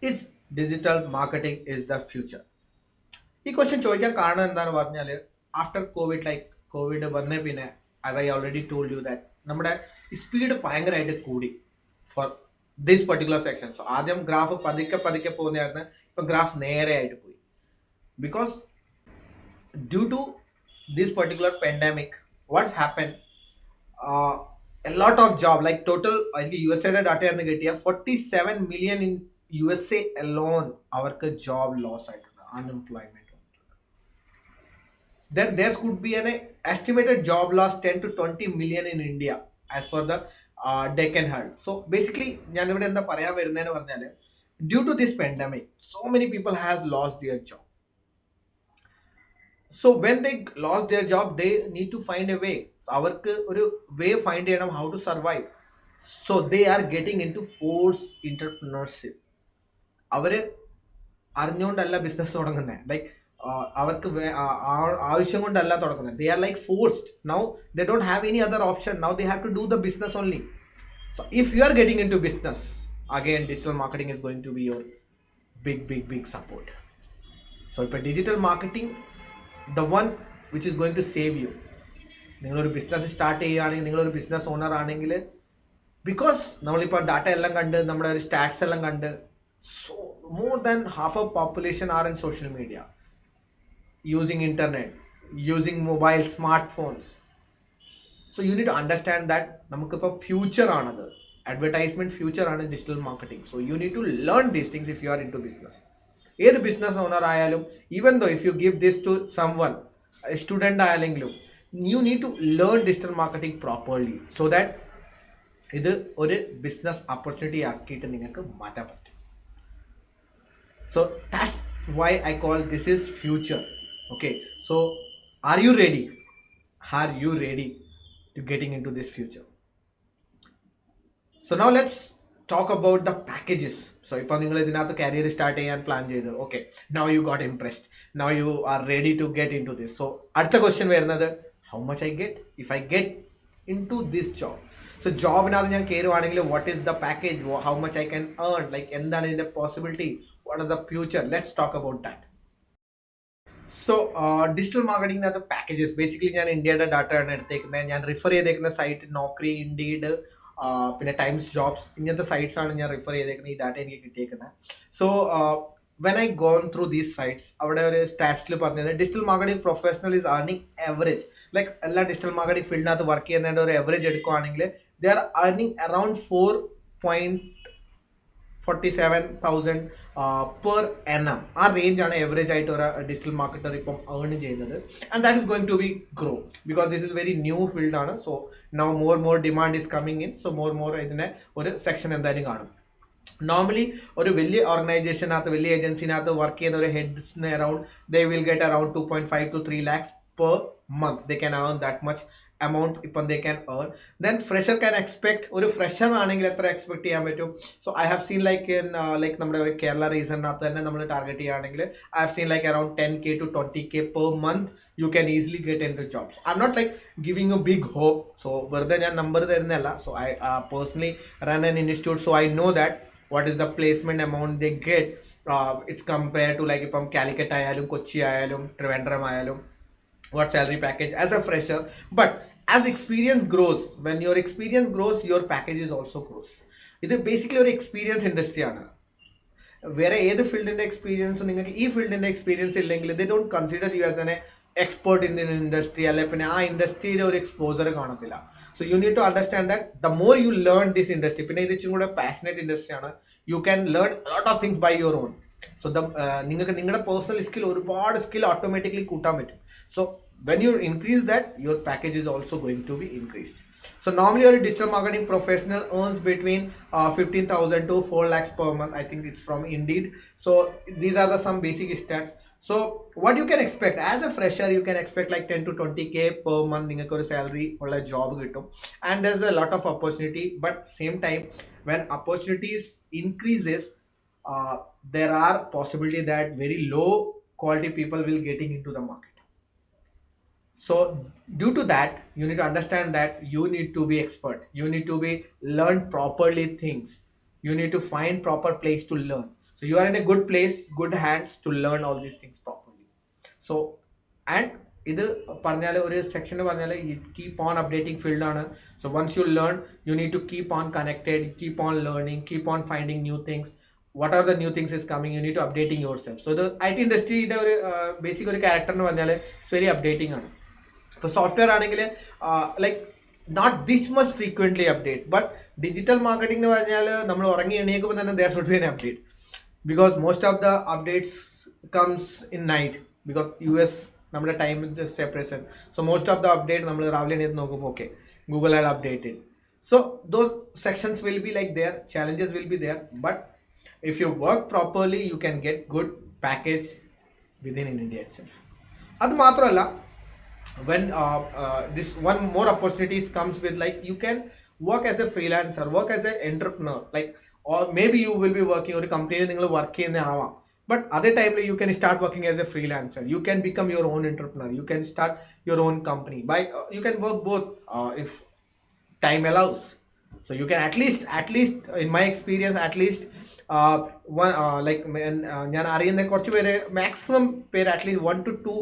Is digital marketing is the future? ഈ question ചോദിക്കാൻ കാരണം എന്താണെന്ന് പറഞ്ഞാൽ ആഫ്റ്റർ കോവിഡ് കോവിഡ് വന്നേ പിന്നെ as I already told you that നമ്മുടെ സ്പീഡ് ഭയങ്കരമായിട്ട് കൂടി for this particular section. So ആദ്യം ഗ്രാഫ് പതുക്കെ പതുക്കെ പോകുന്നതായിരുന്നു, ഇപ്പം ഗ്രാഫ് നേരെ ആയിട്ട് പോയി. Because due to this particular pandemic what's happen, a lot of job like total എനിക്ക് യു എസ് എയുടെ ഡാറ്റ ആയിരുന്നു കിട്ടിയ 47 million in USA alone അവർക്ക് ജോബ് ലോസ് ആയിട്ടുണ്ട്, unemployment. Then there could be an estimated job loss 10 to 20 million in India as per the Deccan Herald. So basically ഞാൻ ഇവിടെ എന്താ പറയാൻ വരുന്നതെന്ന് പറഞ്ഞാൽ due to this pandemic so many people has lost their job. So when they lost their job they need to find a way. So അവർക്ക് ഒരു way find ചെയ്യണം how to survive. So they are getting into forced entrepreneurship. അവർ അറിഞ്ഞുകൊണ്ടല്ല business തുടങ്ങുന്നത്, like അവർക്ക് ആവശ്യം കൊണ്ടല്ല തുടങ്ങുന്നത്. They are like forced. Now they don't have any other option. Now they have to do the business only. So if you are getting into business again digital marketing is going to be your big support. So ഇപ്പോൾ digital marketing the one which is going to save you. നിങ്ങളൊരു business start ചെയ്യുകയാണെങ്കിൽ, നിങ്ങളൊരു business owner ആണെങ്കിൽ, because നമ്മളിപ്പോൾ data എല്ലാം കണ്ട് നമ്മുടെ ഒരു സ്റ്റാറ്റ്സ് എല്ലാം കണ്ട്, so more than half of population are in social media, using internet, using mobile smartphones. So you need to understand that namukku future anadu, advertisement future ആണ് digital marketing. So you need to learn these things if you are into business. ഏത് business owner ആയാലും, even though if you give this to someone, a student ആയാലെങ്കിലും, you need to learn digital marketing properly so that ഇത് ഒരു business opportunity ആക്കിയിട്ട് നിങ്ങൾക്ക് മാറ്റാൻ പറ്റും. So that's why I call this is future. Okay, so are you ready? Are you ready to getting into this future? So now let's talk about the packages. So ഇപ്പോൾ നിങ്ങൾ ഇതിനകത്ത് career start ചെയ്യാൻ plan ചെയ്ത്, okay, now you got impressed, now you are ready to get into this. So അടുത്ത question വരുന്നത്, how much I get if I get into this job? So ജോബിനകത്ത് ഞാൻ കയറുവാണെങ്കിൽ what is the package, how much I can earn, like എന്താണ് ഇതിൻ്റെ possibility, what are the future, let's talk about that. So digital മാർക്കറ്റിംഗിനകത്ത് packages basically ഞാൻ ഇന്ത്യയുടെ data ആണ് എടുത്തേക്കുന്നത്. ഞാൻ റിഫർ ചെയ്തേക്കുന്ന സൈറ്റ് നോക്കറി, ഇൻഡീഡ്, പിന്നെ ടൈംസ് ജോബ്സ്, ഇങ്ങനത്തെ സൈറ്റ്സ് ആണ് ഞാൻ റിഫർ ചെയ്തേക്കുന്നത്. ഈ ഡാറ്റ എനിക്ക് കിട്ടിയേക്കുന്നത്. So when I gone through these sites, അവിടെ ഒരു സ്റ്റാറ്റ്സിൽ പറഞ്ഞത് digital marketing professional is earning average, like എല്ലാ ഡിജിറ്റൽ മാർക്കറ്റിംഗ് ഫീൽഡിനകത്ത് വർക്ക് ചെയ്യുന്നതിൻ്റെ ഒരു ആവറേജ് എടുക്കുകയാണെങ്കിൽ they are earning around 4.47,000 per annum. ആ റേഞ്ച് ആണ് ആവറേജ് ആയിട്ട് ഒരു ഡിജിറ്റൽ മാർക്കറ്റർ ഇപ്പം ഏൺ ചെയ്യുന്നത്. And that is going to be grow because this is very new ഫീൽഡാണ്. So now more demand is coming in. So more ഇതിനെ ഒരു section എന്തായാലും കാണും. നോർമലി ഒരു വലിയ ഓർഗനൈസേഷനകത്ത്, വലിയ ഏജൻസിനകത്ത് വർക്ക് ചെയ്യുന്ന ഒരു ഹെഡ്സിന് around they will get around 2.5 to 3 lakhs per month. They can earn that much amount ഇപ്പം they can earn. Then fresher can expect, ഒരു ഫ്രഷർ ആണെങ്കിൽ എത്ര എക്സ്പെക്ട് ചെയ്യാൻ പറ്റും? So I have seen like നമ്മുടെ ഒരു കേരള റീസണിനകത്ത് തന്നെ നമ്മൾ ടാർഗറ്റ് ചെയ്യുകയാണെങ്കിൽ I have seen like around 10K to 20K per month you can easily get into jobs. I'm not like giving you big hope. So വെറുതെ ഞാൻ number തരുന്നതല്ല. So I personally run an institute, so I know that what is the placement amount they get. It's compared to like ഇപ്പം കാലിക്കറ്റ് ആയാലും കൊച്ചി ആയാലും ട്രിവാൻഡ്രം ആയാലും what salary package as a fresher. But as experience grows, when your experience grows, your package is also grows. ഇത് basically ഒരു experience industry ആണ്. വേറെ ഏത് ഫീൽഡിൻ്റെ experience നിങ്ങൾക്ക് ഈ ഫീൽഡിൻ്റെ എക്സ്പീരിയൻസ് ഇല്ലെങ്കിൽ they don't consider you as an expert in the industry, അല്ലെ പിന്നെ ആ ഇൻഡസ്ട്രിയുടെ ഒരു എക്സ്പോസർ കാണത്തില്ല. So you need to understand that the more you learn this industry, പിന്നെ ഇത് ഇച്ചും കൂടെ പാഷനറ്റ് ഇൻഡസ്ട്രി ആണ്, you can learn lot of things by your own. So നിങ്ങൾക്ക് നിങ്ങളുടെ പേഴ്സണൽ സ്കിൽ, ഒരുപാട് സ്കിൽ ഓട്ടോമാറ്റിക്കലി കൂട്ടാൻ പറ്റും. So when you increase that, your package is also going to be increased. So normally your digital marketing professional earns between 15,000 to 4 lakhs per month. I think it's from Indeed. So these are the some basic stats. So what you can expect as a fresher, you can expect like 10 to 20K per month നിങ്ങൾക്ക് ഒരു salary ഉള്ള job കിട്ടും. And there's a lot of opportunity, but same time when opportunities increases, there are possibility that very low quality people will getting into the market. So due to that, you need to understand that you need to be expert. You need to be learn properly things. You need to find proper place to learn. So you are in a good place, good hands to learn all these things properly. So and ഇത് പറഞ്ഞാൽ ഒരു section പറഞ്ഞാൽ keep on updating field ആണ്. So once you learn you need to keep on connected, keep on learning, keep on finding new things. What are the new things is coming, you need to updating your self. So ഇത് IT ഇൻഡസ്ട്രിയുടെ ഒരു basic ഒരു character എന്ന് പറഞ്ഞാൽ it's very updating ആണ്. ഇപ്പോൾ software ആണെങ്കിൽ like not this much frequently update, but digital marketing എന്ന് പറഞ്ഞാൽ നമ്മൾ ഉറങ്ങി എണീക്കുമ്പോൾ തന്നെ there should be an update, because most of the updates comes in night, because US നമ്മുടെ time separation. So most of the update നമ്മൾ രാവിലെ എണീറ്റ് നോക്കുമ്പോൾ okay Google had updated. So those sections will be like there, challenges will be there, but if you work properly you can get good package within in India itself. Adu matralla, when this one more opportunities comes with, like you can work as a freelancer, work as an entrepreneur, like, or maybe you will be working or a company ningal work cheyunna avam, but other time you can start working as a freelancer, you can become your own entrepreneur, you can start your own company by you can work both if time allows. So you can at least in my experience at least one ഞാൻ അറിയുന്ന കുറച്ച് പേര് maximum പേര് at least 1 to 2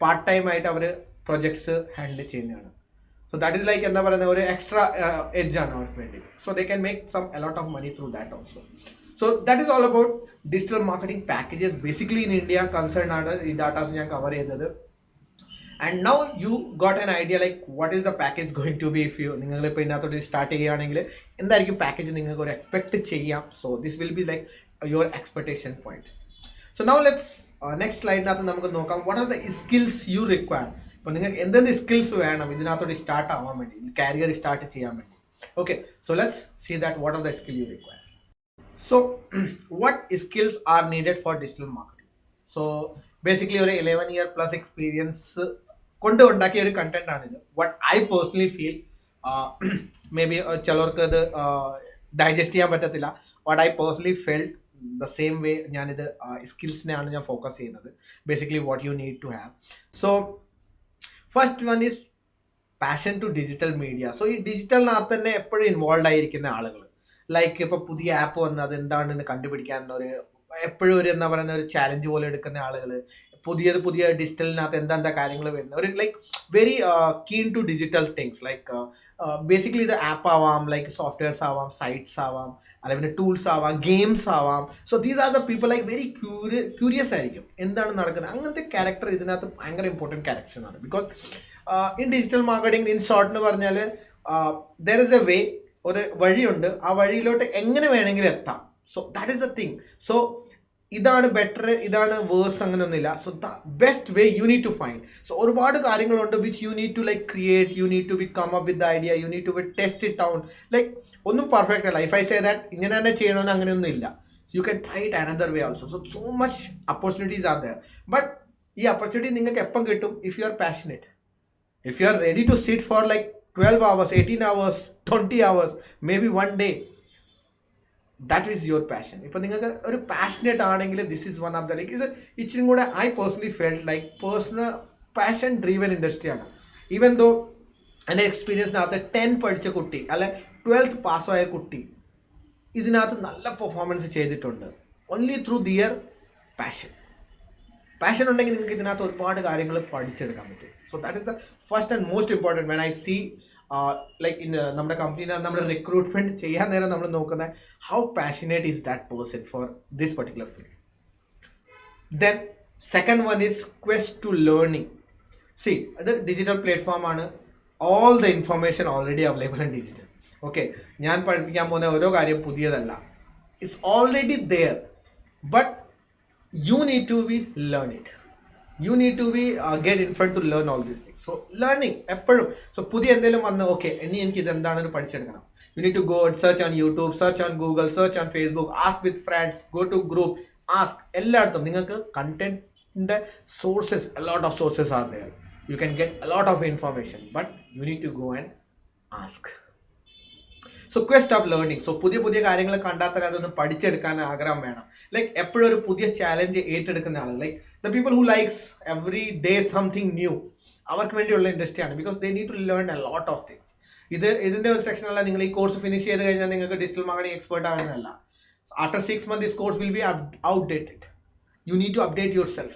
part time ആയിട്ട് അവർ projects handle ചെയ്യുന്നതാണ്. So that is like എന്താ പറയുന്നത്, ഒരു എക്സ്ട്രാ എഡ്ജ് ആണ് അവർക്ക് വേണ്ടി. So they can make some a lot of money through that also. So that is all about digital marketing packages. Basically in India concern ആണ് ഈ datas ഞാൻ cover ചെയ്തത്. And now you got an idea like what is the package going to be. If you നിങ്ങളിപ്പോൾ ഇതിനകത്തോട്ട് start ചെയ്യുകയാണെങ്കിൽ എന്തായിരിക്കും package നിങ്ങൾക്ക് ഒരു എക്സ്പെക്ട് ചെയ്യാം. So this will be like your expectation point. So now let's next സ്ലൈഡിനകത്ത് നമുക്ക് നോക്കാം what are the skills you require. അപ്പോൾ നിങ്ങൾക്ക് എന്തെങ്കിലും സ്കിൽസ് വേണം ഇതിനകത്തോട്ട് സ്റ്റാർട്ട് ആവാൻ വേണ്ടി, കരിയർ സ്റ്റാർട്ട് ചെയ്യാൻ വേണ്ടി. Okay, so let's see that what are the skill you require. So what skills are needed for digital marketing. So basically ഒരു 11 year plus എക്സ്പീരിയൻസ് കൊണ്ട് ഉണ്ടാക്കിയ ഒരു കണ്ടന്റ് ആണിത്. What I personally feel, maybe ചിലർക്ക് ഇത് digest ചെയ്യാൻ പറ്റത്തില്ല. What I personally felt the same way ഞാനിത് സ്കിൽസിനെയാണ് ഞാൻ ഫോക്കസ് ചെയ്യുന്നത്. Basically what you need to have. So first one is passion to digital media. So ഈ ഡിജിറ്റലിനകത്ത് തന്നെ എപ്പോഴും ഇൻവോൾവ് ആയിരിക്കുന്ന ആളുകൾ, ലൈക്ക് ഇപ്പോൾ പുതിയ ആപ്പ് വന്ന് അത് എന്താണെന്ന് കണ്ടുപിടിക്കാൻ ഒരു എപ്പോഴും ഒരു എന്താ പറയുന്ന ഒരു ചാലഞ്ച് പോലെ എടുക്കുന്ന ആളുകൾ, പുതിയ ഡിജിറ്റലിനകത്ത് എന്താ കാര്യങ്ങൾ വരുന്നത്, ഒരു like very keen to digital things. Like basically ഇത് ആപ്പ് ആവാം, ലൈക്ക് സോഫ്റ്റ്വെയർസ് ആവാം, സൈറ്റ്സ് ആവാം, അല്ലെങ്കിൽ ടൂൾസ് ആവാം, ഗെയിംസ് ആവാം. So these are the people like very curious ആയിരിക്കും എന്താണ് നടക്കുന്നത്. അങ്ങനത്തെ ക്യാരക്ടർ ഇതിനകത്ത് ഭയങ്കര ഇമ്പോർട്ടൻറ്റ് ക്യാരക്ടറാണ്. Because in digital marketing in short എന്ന് പറഞ്ഞാൽ ദർ ഇസ് എ വേ, ഒരു വഴിയുണ്ട്, ആ വഴിയിലോട്ട് എങ്ങനെ വേണമെങ്കിലും എത്താം. So that is the thing. So ഇതാണ് ബെറ്റർ, ഇതാണ് വേഴ്സ്, അങ്ങനെയൊന്നുമില്ല. So the best way you need to find. So ഒരുപാട് കാര്യങ്ങളുണ്ട് which you need to like create, you need to be come up with the idea, you need to be test it out. Like ഒന്നും perfect അല്ല. If I say that ഇങ്ങനെ തന്നെ ചെയ്യണമെന്ന് അങ്ങനെയൊന്നും ഇല്ല. You can try it another way also. So much opportunities are there. But ഈ opportunity നിങ്ങൾക്ക് എപ്പം കിട്ടും? If you are passionate, if you are ready to sit for like 12 hours, 18 hours, 20 hours, maybe one day. That is your passion. ഇപ്പോൾ നിങ്ങൾക്ക് ഒരു passionate ആണെങ്കിൽ this is one of the like ഇത് ഇച്ചിരി കൂടെ I personally felt like personal passion driven ഇൻഡസ്ട്രിയാണ്. Even though എൻ്റെ എക്സ്പീരിയൻസിനകത്ത് 10 പഠിച്ച കുട്ടി അല്ലെ 12th പാസ്സായ കുട്ടി ഇതിനകത്ത് നല്ല പെർഫോമൻസ് ചെയ്തിട്ടുണ്ട്. ഓൺലി ത്രൂ ദിയർ പാഷൻ ഉണ്ടെങ്കിൽ നിങ്ങൾക്ക് ഇതിനകത്ത് ഒരുപാട് കാര്യങ്ങൾ പഠിച്ചെടുക്കാൻ പറ്റും. So that is the first and most important when I see like in നമ്മുടെ കമ്പനിയിൽ നമ്മൾ റിക്രൂട്ട്മെൻറ്റ് ചെയ്യാൻ നേരം നമ്മൾ നോക്കുന്നത് how passionate is that person for this particular field. Then second one is quest to learning. See അത് digital പ്ലാറ്റ്ഫോമാണ്. All the information already available in digital. Okay, ഞാൻ പഠിപ്പിക്കാൻ പോകുന്ന ഓരോ കാര്യം പുതിയതല്ല. It's already there, but you need to be learn it. You need to be get in front to learn all these things. So learning എപ്പോഴും. So പുതിയ എന്തെങ്കിലും വന്ന് ഓക്കെ ഇനി എനിക്ക് ഇത് എന്താണെന്ന് പഠിച്ചെടുക്കണം. You need to go and search on YouTube, search on Google, search on Facebook, ask with friends, go to group, ask. എല്ലായിടത്തും നിങ്ങൾക്ക് കണ്ടന്റിന്റെ sources, a lot of sources are there. You can get a lot of information, but you need to go and ask. So quest of learning. So പുതിയ കാര്യങ്ങൾ കണ്ടാൽ തന്നെ അതൊന്ന് പഠിച്ചെടുക്കാൻ ആഗ്രഹം വേണം. ലൈക്ക് എപ്പോഴും ഒരു പുതിയ ചാലഞ്ച് ഏറ്റെടുക്കുന്ന ആൾ, like the people who likes every day something new, അവർക്ക് വേണ്ടിയുള്ള ഇൻഡസ്ട്രിയാണ്. Because they need to learn a lot of things. ഇതിൻ്റെ ഒരു സെക്ഷനല്ല നിങ്ങൾ ഈ കോഴ്സ് ഫിനിഷ് ചെയ്ത് കഴിഞ്ഞാൽ നിങ്ങൾക്ക് ഡിജിറ്റൽ മാർക്കറ്റിംഗ് എക്സ്പേർട്ട് ആകാനല്ല. So after 6 months, this course will be outdated. You need to update yourself.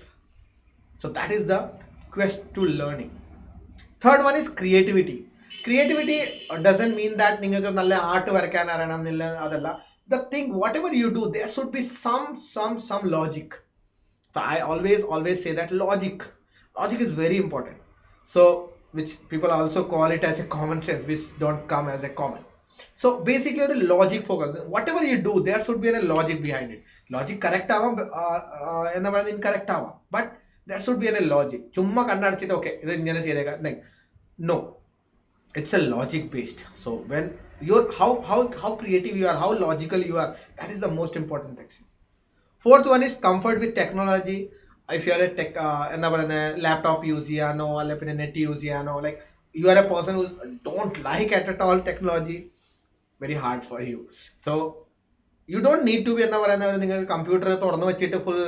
So that is the quest to learning. Third one is creativity. Creativity doesn't mean that നിങ്ങൾക്ക് നല്ല art വരയ്ക്കാൻ അറിയണം എന്നില്ല അതല്ല. The thing, whatever you do, there should be some logic. So I always say that logic is very important. So which people also call it as a common sense, which don't come as a common. So basically a logic focus. Whatever you do, there should be a logic behind it. Logic correct ആവാം എന്നാ പറയുന്നത് incorrect ആവാം, but there should be a logic. ചുമ്മാ കണ്ണടച്ചിട്ട് okay ഇത് ഇങ്ങനെ ചെയ്തേക്കാം, like no, it's a logic based. So when you're how creative you are, how logical you are, that is the most important section. Fourth one is comfort with technology. If you are a tech എന്താ പറയുന്നത് laptop use ചെയ്യാനോ അല്ലെ പിന്നെ net use ചെയ്യാനോ, like you are a person who don't like at all technology, very hard for you. So you don't need to be എന്താ പറയുന്നത് നിങ്ങൾക്ക് computer തുറന്നു വെച്ചിട്ട് ഫുൾ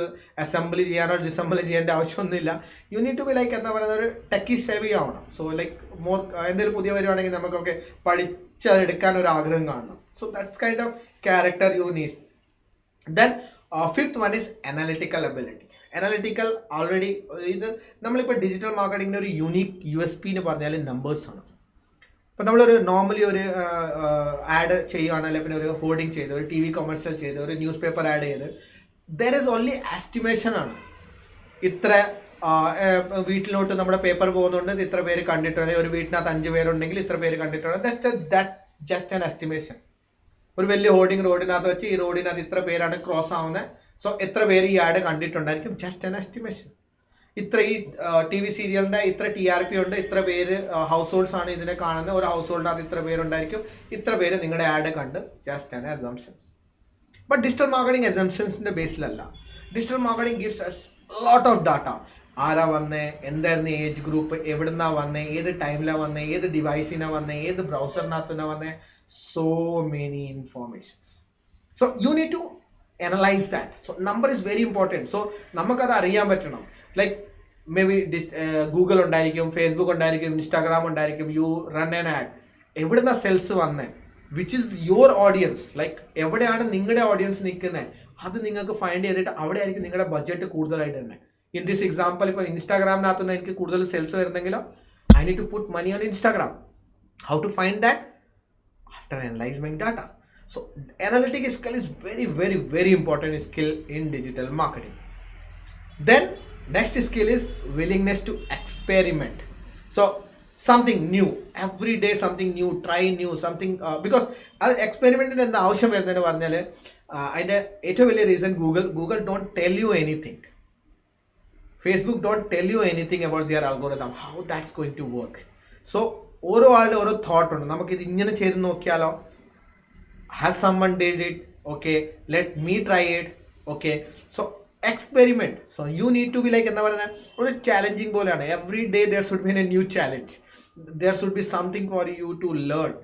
അസംബ്ലി ചെയ്യാനോ ഡിസംബിൾ ചെയ്യേണ്ട ആവശ്യമൊന്നുമില്ല. You need to be like എന്താ പറയുന്നത് ഒരു ടെക്കി സേവി ആവണം. സോ ലൈക്ക് മോർ എന്തെങ്കിലും പുതിയ വരുവാണെങ്കിൽ നമുക്കൊക്കെ പഠിച്ചെടുക്കാൻ ഒരു ആഗ്രഹം കാണണം. So that's kind of character you need. Then fifth one is analytical ability. Analytical already ഇത് നമ്മളിപ്പോൾ ഡിജിറ്റൽ മാർക്കറ്റിങ്ങിൻ്റെ ഒരു യുണീക്ക് USP എന്ന് പറഞ്ഞാൽ നമ്പേഴ്സാണ്. ഇപ്പോൾ നമ്മളൊരു നോർമലി ഒരു ആഡ് ചെയ്യുകയാണ്, അല്ലെങ്കിൽ പിന്നെ ഒരു ഹോർഡിങ് ചെയ്ത് ഒരു TV കൊമേഴ്സ്യൽ ചെയ്ത് ഒരു ന്യൂസ് പേപ്പർ ആഡ് ചെയ്ത് ദർ ഈസ് ഓൺലി എസ്റ്റിമേഷൻ ആണ്. ഇത്ര വീട്ടിലോട്ട് നമ്മുടെ പേപ്പർ പോകുന്നുണ്ട്, ഇത്ര പേര് കണ്ടിട്ടുണ്ട്, ഒരു വീട്ടിനകത്ത് 5 പേരുണ്ടെങ്കിൽ ഇത്ര പേര് കണ്ടിട്ടുണ്ട്. That's just an estimation. ഒരു വലിയ ഹോർഡിങ് റോഡിനകത്ത് വെച്ച് ഈ റോഡിനകത്ത് ഇത്ര പേരാണ് ക്രോസ് ആവുന്നത്, സോ എത്ര പേര് ഈ ആഡ് കണ്ടിട്ടുണ്ടായിരിക്കും, ജസ്റ്റ് ആൻ എസ്റ്റിമേഷൻ. ഇത്ര ഈ TV സീരിയലിൻ്റെ ഇത്ര TRP ഉണ്ട്, ഇത്ര പേര് ഹൗസ് ഹോൾഡ്സ് ആണ് ഇതിനെ കാണുന്നത്, ഒരു ഹൗസ് ഹോൾഡിനകത്ത് ഇത്ര പേരുണ്ടായിരിക്കും, ഇത്ര പേര് നിങ്ങളുടെ ആഡ് കണ്ട്, just an assumptions. But digital marketing അസംപ്ഷൻസിൻ്റെ ബേസിലല്ല. Digital marketing gives us lot of data. ആരാ വന്നേ, എന്തായിരുന്നു ഏജ് ഗ്രൂപ്പ്, എവിടുന്നാ വന്നേ, ഏത് ടൈമിലാണ് വന്നേ, ഏത് ഡിവൈസിനാണ് വന്നേ, ഏത് ബ്രൗസറിനകത്തുനിന്നാണ് വന്നേ, so many informations. So you need to analyze that. So number is very important. So നമുക്കത് അറിയാൻ പറ്റണം. ലൈക്ക് മേ ബി ഗൂഗിൾ ഉണ്ടായിരിക്കും, ഫേസ്ബുക്ക് ഉണ്ടായിരിക്കും, ഇൻസ്റ്റാഗ്രാം ഉണ്ടായിരിക്കും. യു റൺ ആൻ ആഡ്, എവിടുന്ന സെൽസ് വന്നേ, which is your audience, like എവിടെയാണ് നിങ്ങളുടെ ഓഡിയൻസ് നിൽക്കുന്നത്, അത് നിങ്ങൾക്ക് ഫൈൻഡ് ചെയ്തിട്ട് അവിടെ ആയിരിക്കും നിങ്ങളുടെ ബഡ്ജറ്റ് കൂടുതലായിട്ട് തന്നെ. ഇൻ ദിസ് എക്സാമ്പിൾ ഇപ്പോൾ ഇൻസ്റ്റാഗ്രാമിനകത്തുനിന്ന് എനിക്ക് കൂടുതൽ സെൽസ് വരുന്നെങ്കിലോ I need to put money on Instagram. How to find that? After analysing data. So analytic skill is very important skill in digital marketing. Then next skill is willingness to experiment. So something new every day, something new, try new something, because experiment എന്താ ആവശ്യം വരുന്നതെന്ന് പറഞ്ഞാൽ അതിൻ്റെ ഏറ്റവും വലിയ reason Google don't tell you anything. Facebook don't tell you anything about their algorithm, how that's going to work. So ഓരോ ആളുടെ ഓരോ തോട്ട് ഉണ്ട്, നമുക്കിത് ഇങ്ങനെ ചെയ്ത് നോക്കിയാലോ, has someone did it, okay, let me try it, okay. So experiment. So you need to be like എന്താ പറയുന്നത് ഒരു ചാലഞ്ചിങ് പോലെയാണ്. Every day there should be a new challenge, there should be something for you to learn.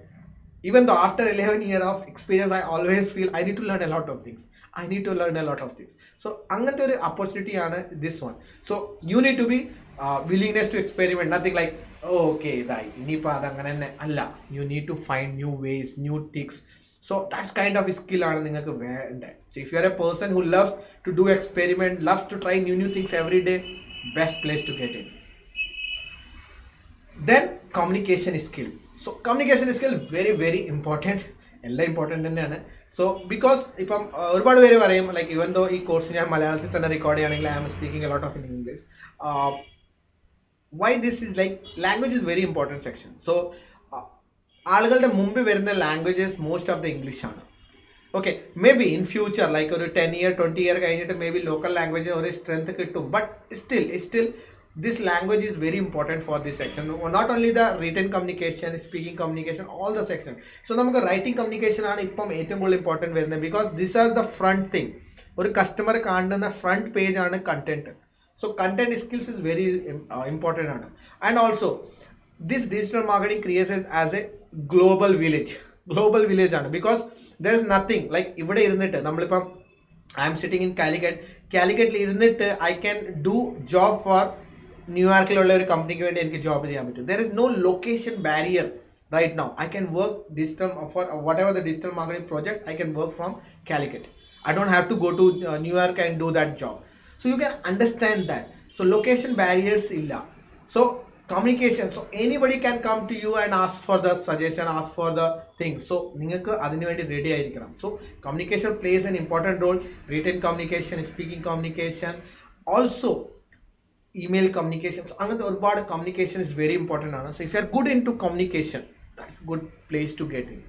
Even though after 11 years of experience I always feel I need to learn a lot of things, so അങ്ങനത്തെ ഒരു opportunity ആണ് this one. So you need to be willingness to experiment, nothing like okay ഇതായി ഇനിയിപ്പോൾ അതങ്ങനെ തന്നെ അല്ല. You need to find new ways, new tricks. So that's kind of skill ആണ് നിങ്ങൾക്ക് വേണ്ടത്. So if you are a person who loves to do experiment, loves to try new things every day, best place to get in. Then communication skill. So communication skill very important, എല്ലാം important തന്നെയാണ്. So because ഇപ്പം ഒരുപാട് പേര് പറയും like even though ഈ course ഞാൻ മലയാളത്തിൽ തന്നെ റെക്കോർഡ് ചെയ്യുകയാണെങ്കിൽ I am speaking a lot of in English. Why this is like language is very important section. So ആളുകളുടെ മുമ്പ് വരുന്ന languages most of the English ആണ്. Okay, maybe in future like ഒരു 10 year 20 year കഴിഞ്ഞിട്ട് maybe local language ഒരു strength കിട്ടും. But still this language is very important for this section. Not only the written communication, speaking communication, all the section. So നമുക്ക് writing communication ആണ് ഇപ്പം ഏറ്റവും കൂടുതൽ important വരുന്നത്, because this are the front thing. ഒരു customer കാണുന്ന front page ആണ് content. So content skills is very important ആണ്. And also this digital marketing created as a global village ആണ്. Because there is nothing like ഇവിടെ ഇരുന്നിട്ട് നമ്മളിപ്പം I am sitting in കാലിക്കറ്റിൽ ഇരുന്നിട്ട് I can do job for ന്യൂയോർക്കിലുള്ള ഒരു കമ്പനിക്ക് വേണ്ടി എനിക്ക് ജോബ് ചെയ്യാൻ പറ്റും. There is no location barrier right now. I can work digital for whatever the digital marketing project, I can work from Calicut. I don't have to go to New York and do that job. So you can understand that. So location barriers illa. So communication, so anybody can come to you and ask for the suggestion, ask for the things. So നിങ്ങൾക്ക് അതിനു വേണ്ടി ready ആയിരിക്കണം. So communication plays an important role. Written communication, speaking communication, also email communications, അങ്ങനത്തെ ഒരുപാട് communication is very important ആണ്. So if you are good into communication, that's a good place to get in.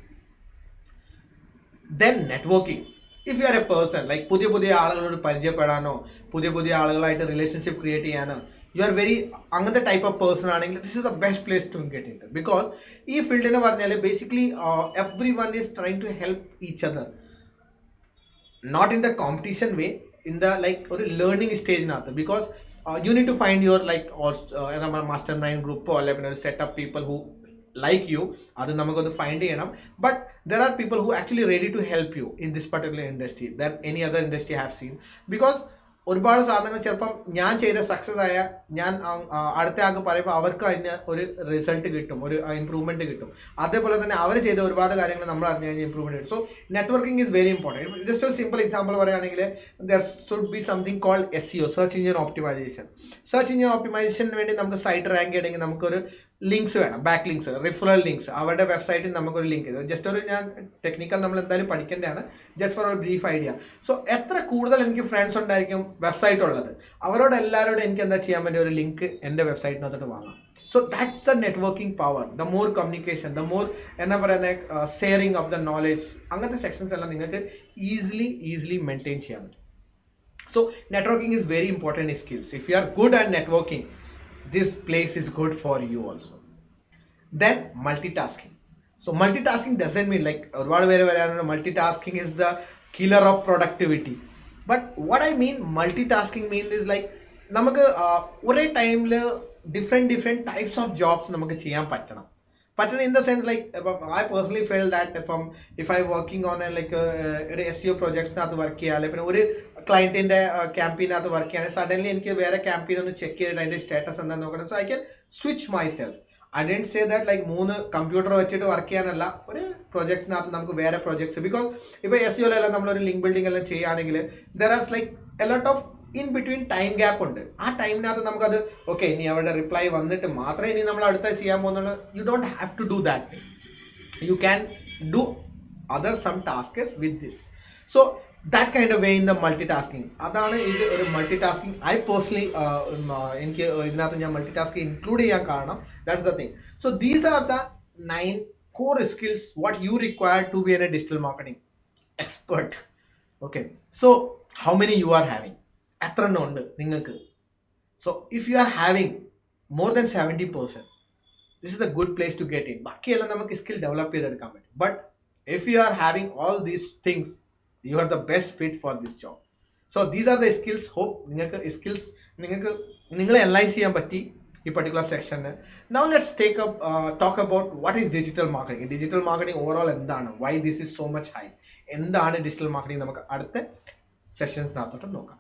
Then networking. If you are a person like പുതിയ പുതിയ ആളുകളോട് പരിചയപ്പെടാനോ പുതിയ പുതിയ ആളുകളായിട്ട് relationship create ചെയ്യാനോ you are very അങ്ങനത്തെ type of person ആണെങ്കിൽ this is the best place to get into, because ഈ ഫീൽഡ് എന്ന് പറഞ്ഞാൽ basically everyone is trying to help each other, not in the competition way, in the like ഒരു learning stage നാത്ത്, because you need to find your like mastermind group or like a set of people who like you, അത് നമുക്കൊന്ന് find ചെയ്യണം. But there are people who actually ready to help you in this particular industry than any other industry I have seen, because ഒരുപാട് സാധനങ്ങൾ ചിലപ്പം ഞാൻ ചെയ്ത success ആയ ഞാൻ അടുത്ത ആൾക്ക് പറയുമ്പോൾ അവർക്ക് അതിന് ഒരു റിസൾട്ട് കിട്ടും, ഒരു ഇമ്പ്രൂവ്മെന്റ് കിട്ടും. അതേപോലെ തന്നെ അവർ ചെയ്ത ഒരുപാട് കാര്യങ്ങൾ നമ്മൾ അറിഞ്ഞു കഴിഞ്ഞാൽ ഇമ്പ്രൂവ്മെന്റ് കിട്ടും. So networking is very important. Just ഒരു സിമ്പിൾ എക്സാമ്പിൾ പറയുകയാണെങ്കിൽ there should be something called SEO, search engine optimisation. Search engine ഓപ്റ്റിമൈസേഷന് വേണ്ടി നമുക്ക് സൈറ്റ് റാങ്ക് ചെയ്യണമെങ്കിൽ നമുക്കൊരു ലിങ്ക്സ് വേണം, ബാക്ക് ലിങ്ക്സ്, റിഫറൽ ലിങ്ക്സ്. അവരുടെ വെബ്സൈറ്റിൽ നമുക്കൊരു ലിങ്ക് ചെയ്തു. ജസ്റ്റ് ഒരു ഞാൻ ടെക്നിക്കൽ നമ്മൾ എന്തായാലും പഠിക്കേണ്ടതാണ്, ജസ്റ്റ് ഫോർ ഒരു ബ്രീഫ് ഐഡിയ. സോ എത്ര കൂടുതൽ എനിക്ക് ഫ്രണ്ട്സ് ഉണ്ടായിരിക്കും വെബ്സൈറ്റ് ഉള്ളത്, അവരോട് എല്ലാവരോടും എനിക്ക് എന്താ ചെയ്യാൻ പറ്റിയ ഒരു ലിങ്ക് എൻ്റെ വെബ്സൈറ്റിനകത്തോട്ട് വാങ്ങാം. So that's the networking power. The more communication, the more എന്താ പറയുന്നത് ഷെയറിങ് ഓഫ് ദ നോളേജ്, അങ്ങനത്തെ സെക്ഷൻസ് എല്ലാം നിങ്ങൾക്ക് ഈസിലി മെയിൻറ്റെയിൻ ചെയ്യാൻ പറ്റും. So networking is very important skills. If you are good at networking, this place is good for you also. Then multitasking. So multitasking doesn't mean like multitasking is the killer of productivity. But what I mean multitasking means is like നമുക്ക് ഒരേ ടൈമിൽ different types of jobs നമുക്ക് ചെയ്യാൻ പറ്റണം. in the sense like I personally feel that if I working on a SEO projects നാത്ത് work ചെയ്യാൻ, പിന്നെ ഒരു ക്ലയൻറ്റിൻ്റെ ക്യാമ്പയിനകത്ത് വർക്ക് ചെയ്യാൻ, സഡൻലി എനിക്ക് വേറെ ക്യാമ്പയിൻ ഒന്ന് ചെക്ക് ചെയ്തിട്ട് അതിൻ്റെ സ്റ്റാറ്റസ് എന്താണെന്ന് നോക്കണം. So I can switch my self. I don't say that like 3 computer വെച്ചിട്ട് വർക്ക് ചെയ്യാനല്ല, ഒരു പ്രൊജക്ട്സിനകത്ത് നമുക്ക് വേറെ പ്രൊജക്ട്സ്. ബിക്കോസ് ഇപ്പോൾ SEOയിലെല്ലാം നമ്മളൊരു ലിങ്ക് ബിൽഡിംഗ് എല്ലാം ചെയ്യുകയാണെങ്കിൽ there are like A lot of in between time gap ഉണ്ട്. ആ ടൈമിനകത്ത് നമുക്കത് ഓക്കെ ഇനി അവരുടെ റിപ്ലൈ വന്നിട്ട് മാത്രമേ ഇനി നമ്മൾ അടുത്ത ചെയ്യാൻ പോകുന്നുള്ളൂ. You don't have to do that. You can do other some task with this. So that kind of way in the multitasking. അതാണ് ഇത് ഒരു മൾട്ടി ടാസ്കിങ്. ഐ പേഴ്സണലി എനിക്ക് ഇതിനകത്ത് ഞാൻ മൾട്ടി ടാസ്കിങ് ഇൻക്ലൂഡ് ചെയ്യാൻ കാരണം that's the thing. So these are the 9 core skills what you require to be a digital marketing expert. Okay, so how many you are having? എത്ര എണ്ണം ഉണ്ട് നിങ്ങൾക്ക്? So if you are having more than 70%, this is a good place to get in. ബാക്കിയെല്ലാം നമുക്ക് skill develop ചെയ്തെടുക്കാൻ പറ്റും. But if you are having all these things, you are the best fit for this job. So these are the skills. Hope നിങ്ങൾക്ക് skills നിങ്ങളെ analyse ചെയ്യാൻ പറ്റി ഈ particular സെക്ഷന്. Now let's talk about what is digital marketing. Digital marketing overall എന്താണ്, Y this is so much high, എന്താണ് digital marketing, നമുക്ക് അടുത്ത സെഷൻസിനകത്തോട്ട് നോക്കാം.